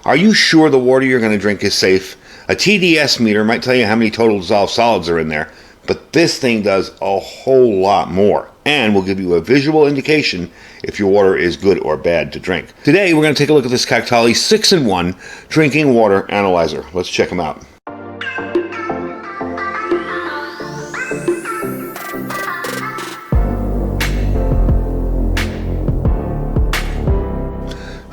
Are you sure the water you're going to drink is safe? A TDS meter might tell you how many total dissolved solids are in there, but this thing does a whole lot more and will give you a visual indication if your water is good or bad to drink. Today, we're going to take a look at this Kactoily 6-in-1 drinking water analyzer. Let's check them out.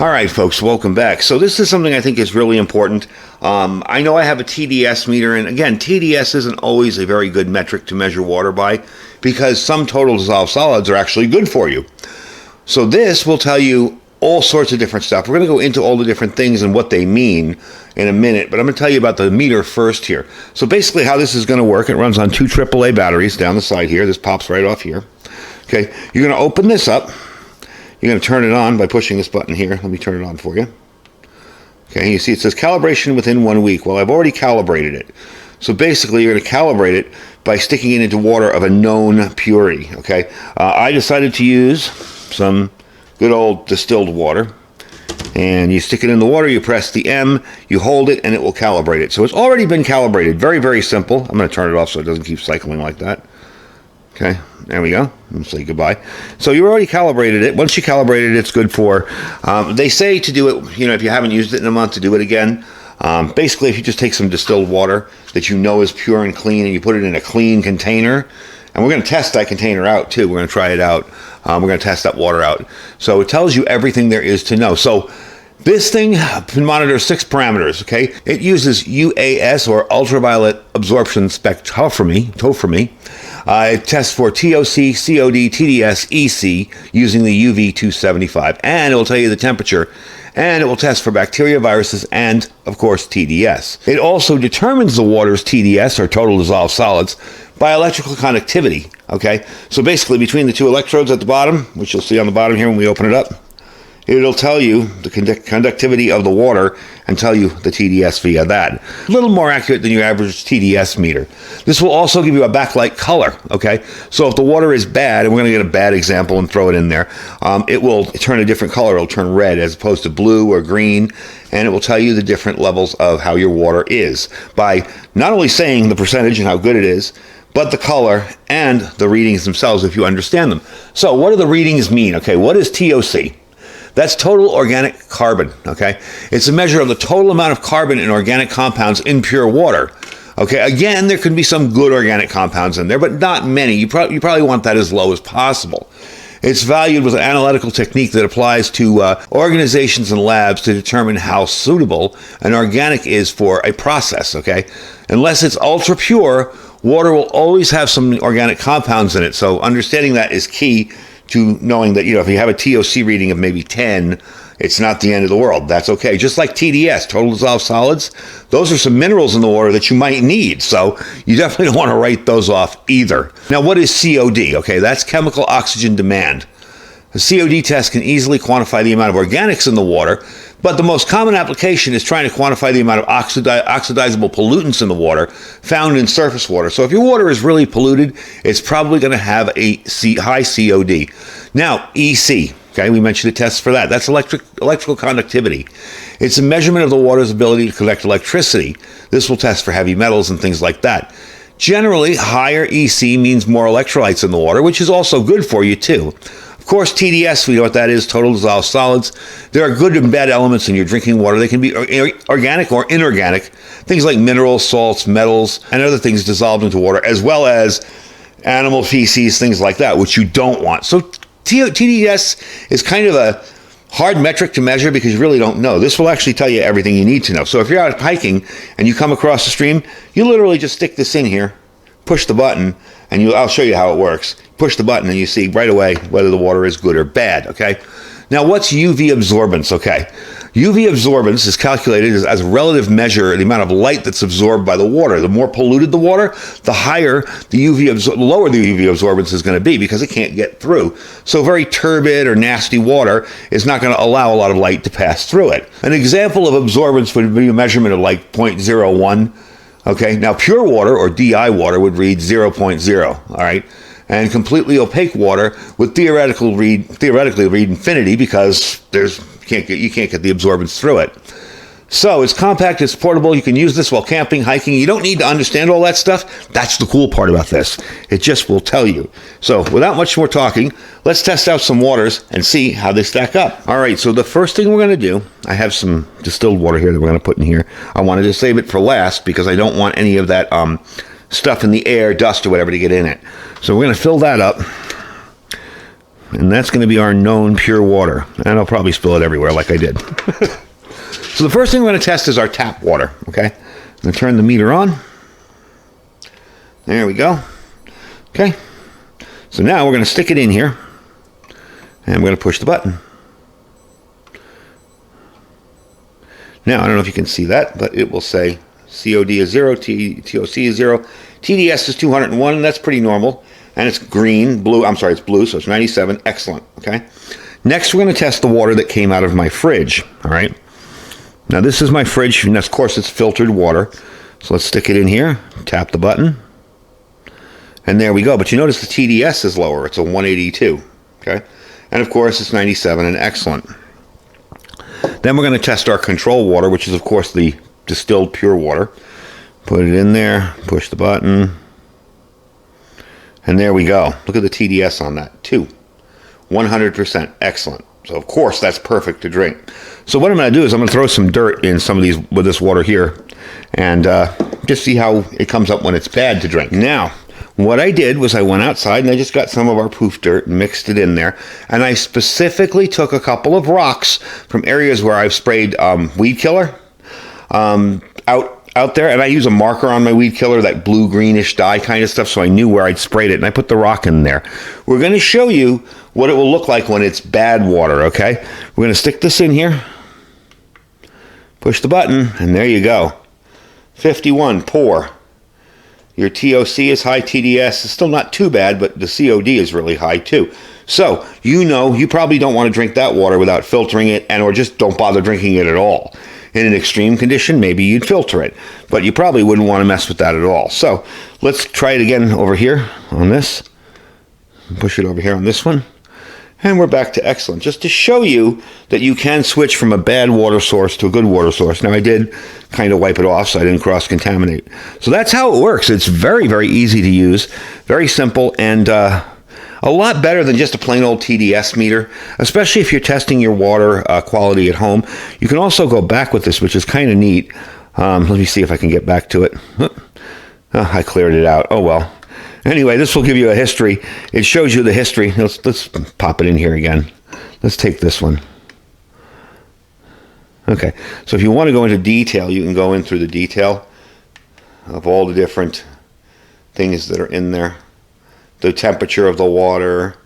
All right, folks, welcome back. So this is something I think is really important. I know I have a TDS meter, and again, TDS isn't always a very good metric to measure water by because some total dissolved solids are actually good for you. So this will tell you all sorts of different stuff. We're going to go into all the different things and what they mean in a minute, but I'm going to tell you about the meter first here. So basically how this is going to work, it runs on 2 AAA batteries down the side here. This pops right off here. Okay, you're going to open this up. You're going to turn it on by pushing this button here. Let me turn it on for you. Okay, you see it says calibration within 1 week. Well, I've already calibrated it. So basically, you're going to calibrate it by sticking it into water of a known purity. Okay, I decided to use some good old distilled water. And you stick it in the water, you press the M, you hold it, and it will calibrate it. So it's already been calibrated. Very, very simple. I'm going to turn it off so it doesn't keep cycling like that. Okay, there we go. I'll say goodbye. So you already calibrated it. Once you calibrated it, it's good for, they say to do it, if you haven't used it in a month, to do it again. Basically, if you just take some distilled water that you know is pure and clean and you put it in a clean container, and we're going to test that container out too. We're going to try it out. We're going to test that water out. So it tells you everything there is to know. So this thing can monitor 6 parameters, okay? It uses UAS, or ultraviolet absorption spectrophotometry. It tests for TOC, COD, TDS, EC using the UV275, and it will tell you the temperature, and it will test for bacteria, viruses, and, of course, TDS. It also determines the water's TDS, or total dissolved solids, by electrical conductivity, okay? So basically, between the 2 electrodes at the bottom, which you'll see on the bottom here when we open it up, it'll tell you the conductivity of the water and tell you the TDS via that. A little more accurate than your average TDS meter. This will also give you a backlight color, okay? So if the water is bad, and we're going to get a bad example and throw it in there, it will turn a different color. It'll turn red as opposed to blue or green, and it will tell you the different levels of how your water is by not only saying the percentage and how good it is, but the color and the readings themselves if you understand them. So what do the readings mean? Okay, what is TOC? That's total organic carbon, okay? It's a measure of the total amount of carbon in organic compounds in pure water. Okay, again, there can be some good organic compounds in there, but not many. You probably want that as low as possible. It's valued with an analytical technique that applies to organizations and labs to determine how suitable an organic is for a process, okay? Unless it's ultra pure, water will always have some organic compounds in it, so understanding that is key to knowing that, if you have a TOC reading of maybe 10, it's not the end of the world. That's okay. Just like TDS, total dissolved solids, those are some minerals in the water that you might need. So you definitely don't want to write those off either. Now, what is COD? Okay, that's chemical oxygen demand. The COD test can easily quantify the amount of organics in the water, but the most common application is trying to quantify the amount of oxidizable pollutants in the water found in surface water. So if your water is really polluted, it's probably going to have a high COD. Now, EC, okay, we mentioned the tests for that. That's electrical conductivity. It's a measurement of the water's ability to collect electricity. This will test for heavy metals and things like that. Generally, higher EC means more electrolytes in the water, which is also good for you too. Of course, TDS, we know what that is, total dissolved solids. There are good and bad elements in your drinking water. They can be organic or inorganic, things like minerals, salts, metals, and other things dissolved into water, as well as animal feces, things like that, which you don't want. So TDS is kind of a hard metric to measure because you really don't know. This will actually tell you everything you need to know. So if you're out hiking and you come across a stream, you literally just stick this in here, push the button, and I'll show you how it works. Push the button and you see right away whether the water is good or bad, okay? Now, what's UV absorbance, okay? UV absorbance is calculated as a relative measure of the amount of light that's absorbed by the water. The more polluted the water, the higher the lower the UV absorbance is going to be because it can't get through. So very turbid or nasty water is not going to allow a lot of light to pass through it. An example of absorbance would be a measurement of like 0.01. Okay, now pure water or DI water would read 0.0, all right? And completely opaque water would theoretically read infinity because you can't get the absorbance through it. So it's compact, it's portable, you can use this while camping, hiking. You don't need to understand all that stuff. That's the cool part about this. It just will tell you. So without much more talking, let's test out some waters and see how they stack up. All right, so the first thing we're going to do, I have some distilled water here that we're going to put in here. I wanted to save it for last because I don't want any of that stuff in the air, dust or whatever to get in it. So we're going to fill that up. And that's going to be our known pure water. And I'll probably spill it everywhere like I did. So the first thing we're going to test is our tap water, okay? I'm going to turn the meter on. There we go. Okay. So now we're going to stick it in here. And we're going to push the button. Now, I don't know if you can see that, but it will say COD is 0, TOC is 0, TDS is 201, and that's pretty normal. And it's green, blue, I'm sorry, it's blue, so it's 97. Excellent, okay? Next, we're going to test the water that came out of my fridge, all right? Now, this is my fridge, and of course, it's filtered water. So let's stick it in here, tap the button, and there we go. But you notice the TDS is lower. It's a 182, okay? And, of course, it's 97, and excellent. Then we're going to test our control water, which is, of course, the distilled pure water. Put it in there, push the button, and there we go. Look at the TDS on that, 100%. Excellent. So, of course, that's perfect to drink. So what I'm going to do is I'm going to throw some dirt in some of these with this water here and just see how it comes up when it's bad to drink. Now, what I did was I went outside and I just got some of our poof dirt and mixed it in there. And I specifically took a couple of rocks from areas where I've sprayed weed killer out there. And I use a marker on my weed killer, that blue-greenish dye kind of stuff, so I knew where I'd sprayed it. And I put the rock in there. We're going to show you what it will look like when it's bad water, okay? We're going to stick this in here. Push the button, and there you go. 51, pour. Your TOC is high, TDS is still not too bad, but the COD is really high too. So, you know, you probably don't want to drink that water without filtering it, and or just don't bother drinking it at all. In an extreme condition, maybe you'd filter it, but you probably wouldn't want to mess with that at all. So, let's try it again over here on this. Push it over here on this one. And we're back to excellent, just to show you that you can switch from a bad water source to a good water source. Now, I did kind of wipe it off so I didn't cross-contaminate. So that's how it works. It's very, very easy to use, very simple, and a lot better than just a plain old TDS meter, especially if you're testing your water quality at home. You can also go back with this, which is kind of neat. Let me see if I can get back to it. Oh, I cleared it out. Oh, well. Anyway, this will give you a history. It shows you the history. Let's pop it in here again. Let's take this one. Okay, so if you want to go into detail, you can go in through the detail of all the different things that are in there. The temperature of the water,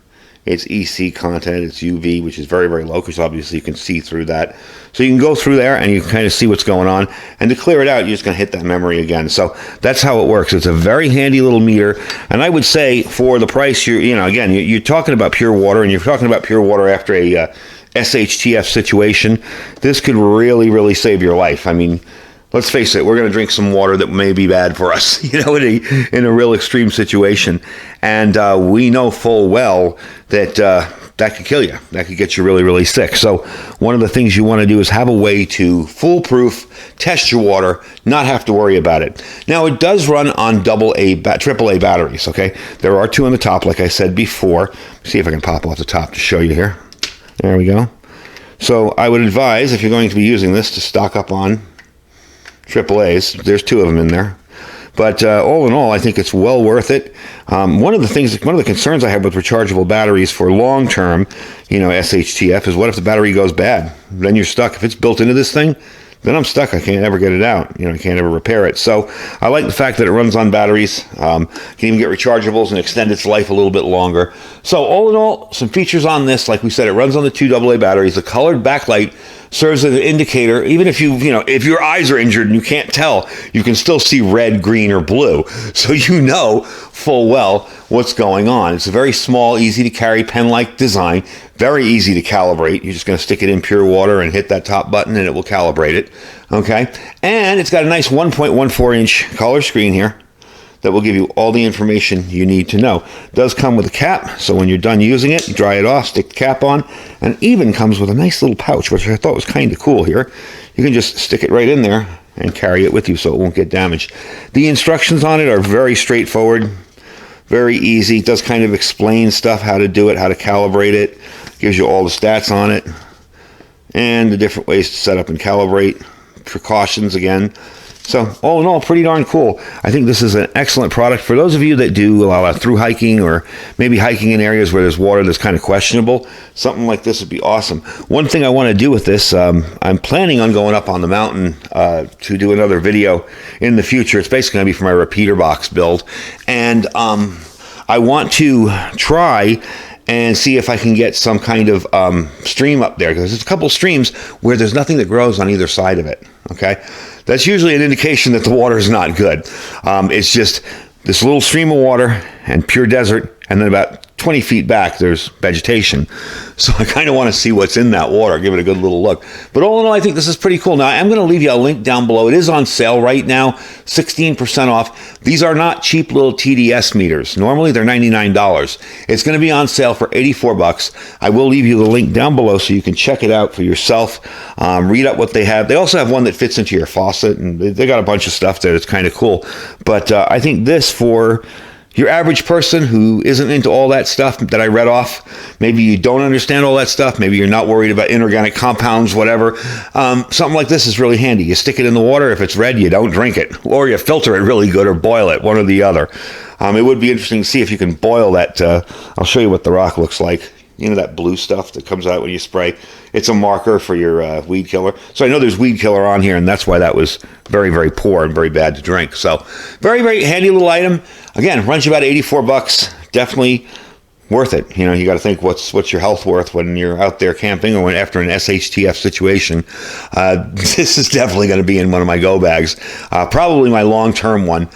its EC content, its UV, which is very, very low, because obviously you can see through that. So you can go through there and you can kind of see what's going on. And to clear it out, you're just going to hit that memory again. So that's how it works. It's a very handy little meter. And I would say for the price, you're talking about pure water, and you're talking about pure water after a SHTF situation. This could really, really save your life. I mean, let's face it, we're going to drink some water that may be bad for us, in a real extreme situation. And we know full well that that could kill you. That could get you really, really sick. So one of the things you want to do is have a way to foolproof test your water, not have to worry about it. Now, it does run on AAA batteries, okay? There are two on the top, like I said before. See if I can pop off the top to show you here. There we go. So I would advise, if you're going to be using this, to stock up on AAAs. There's two of them in there. But all in all, I think it's well worth it. One of the concerns I have with rechargeable batteries for long-term, SHTF, is what if the battery goes bad? Then you're stuck. If it's built into this thing, then I'm stuck. I can't ever get it out. I can't ever repair it. So I like the fact that it runs on batteries. Can even get rechargeables and extend its life a little bit longer. So all in all, some features on this. Like we said, it runs on the 2 AA batteries. The colored backlight serves as an indicator. Even if if your eyes are injured and you can't tell, you can still see red, green, or blue. So you know full well what's going on. It's a very small, easy to carry pen-like design. Very easy to calibrate. You're just going to stick it in pure water and hit that top button and it will calibrate it. Okay? And it's got a nice 1.14 inch color screen here that will give you all the information you need to know. It does come with a cap, so when you're done using it, you dry it off, stick the cap on, and it even comes with a nice little pouch, which I thought was kind of cool here. you can just stick it right in there and carry it with you so it won't get damaged. The instructions on it are very straightforward, very easy. It does kind of explain stuff, how to do it, how to calibrate it. Gives you all the stats on it and the different ways to set up and calibrate. Precautions again. So all in all, pretty darn cool. I think this is an excellent product for those of you that do a lot of through hiking or maybe hiking in areas where there's water that's kind of questionable. Something like this would be awesome. One thing I want to do with this, I'm planning on going up on the mountain to do another video in the future. It's basically going to be for my repeater box build. And I want to try and see if I can get some kind of stream up there, because there's a couple streams where there's nothing that grows on either side of it. Okay, that's usually an indication that the water is not good. It's just this little stream of water and pure desert, and then about 20 feet back there's vegetation. So I kind of want to see what's in that water, give it a good little look. But all in all, I think this is pretty cool. Now I'm going to leave you a link down below. It is on sale right now, 16% off. These are not cheap little TDS meters. Normally they're $99. It's going to be on sale for 84 bucks. I will leave you the link down below so you can check it out for yourself. Read up what they have. They also have one that fits into your faucet, and they got a bunch of stuff there that's kind of cool. But I think this, for your average person who isn't into all that stuff that I read off, maybe you don't understand all that stuff, maybe you're not worried about inorganic compounds, whatever, something like this is really handy. You stick it in the water. If it's red, you don't drink it, or you filter it really good or boil it, one or the other. It would be interesting to see if you can boil that. I'll show you what the rock looks like. You know, that blue stuff that comes out when you spray? It's a marker for your weed killer. So I know there's weed killer on here, and that's why that was very, very poor and very bad to drink. So very, very handy little item. Again, runs you about 84 bucks. Definitely worth it. You know, you got to think what's your health worth when you're out there camping or when after an SHTF situation. This is definitely going to be in one of my go bags. Probably my long-term one,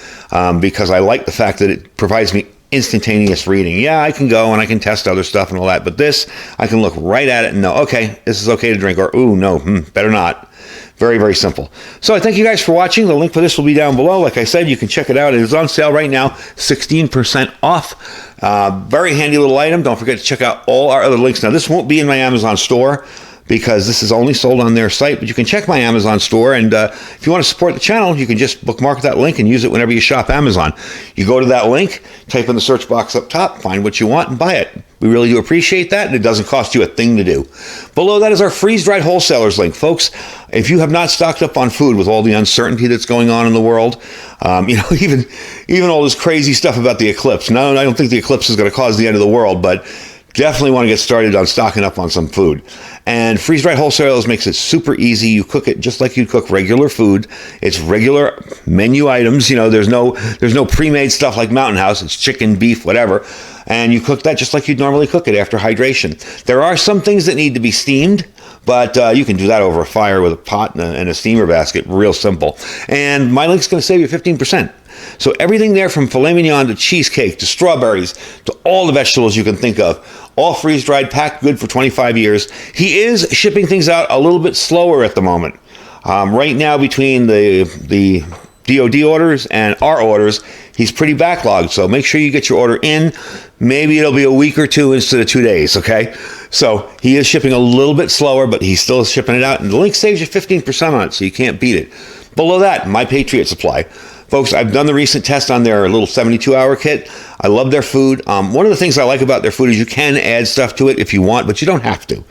because I like the fact that it provides me instantaneous reading. Yeah, I can go and I can test other stuff and all that, but this, I can look right at it and know, okay, this is okay to drink, or ooh, no, better not. Very, very simple. So I thank you guys for watching. The link for this will be down below. Like I said, you can check it out. It is on sale right now, 16% off. Very handy little item. Don't forget to check out all our other links. Now, this won't be in my Amazon store because this is only sold on their site, but you can check my Amazon store, and if you want to support the channel, you can just bookmark that link and use it whenever you shop Amazon. You go to that link, type in the search box up top, find what you want, and buy it. We really do appreciate that, and it doesn't cost you a thing to do. Below that is our freeze-dried wholesalers link. Folks, if you have not stocked up on food with all the uncertainty that's going on in the world, even all this crazy stuff about the eclipse. No, I don't think the eclipse is going to cause the end of the world, but definitely want to get started on stocking up on some food. And freeze-dried wholesalers makes it super easy. You cook it just like you'd cook regular food. It's regular menu items. You know, there's no pre-made stuff like Mountain House. It's chicken, beef, whatever. And you cook that just like you'd normally cook it after hydration. There are some things that need to be steamed, but you can do that over a fire with a pot and a steamer basket. Real simple. And my link's going to save you 15%. So everything there, from filet mignon to cheesecake to strawberries to all the vegetables you can think of, all freeze-dried, packed good for 25 years. He is shipping things out a little bit slower at the moment. Right now, between the DOD orders and our orders, he's pretty backlogged. So make sure you get your order in. Maybe it'll be a week or two instead of 2 days, okay? So he is shipping a little bit slower, but he's still shipping it out. And the link saves you 15% on it, so you can't beat it. Below that, My Patriot Supply. Folks, I've done the recent test on their little 72-hour kit. I love their food. One of the things I like about their food is you can add stuff to it if you want, but you don't have to.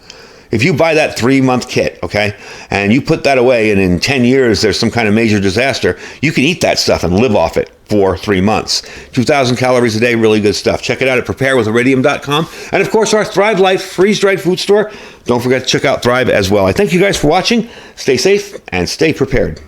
If you buy that 3-month kit, okay, and you put that away, and in 10 years there's some kind of major disaster, you can eat that stuff and live off it for 3 months. 2,000 calories a day, really good stuff. Check it out at preparewithiridium.com. And of course, our Thrive Life freeze-dried food store. Don't forget to check out Thrive as well. I thank you guys for watching. Stay safe and stay prepared.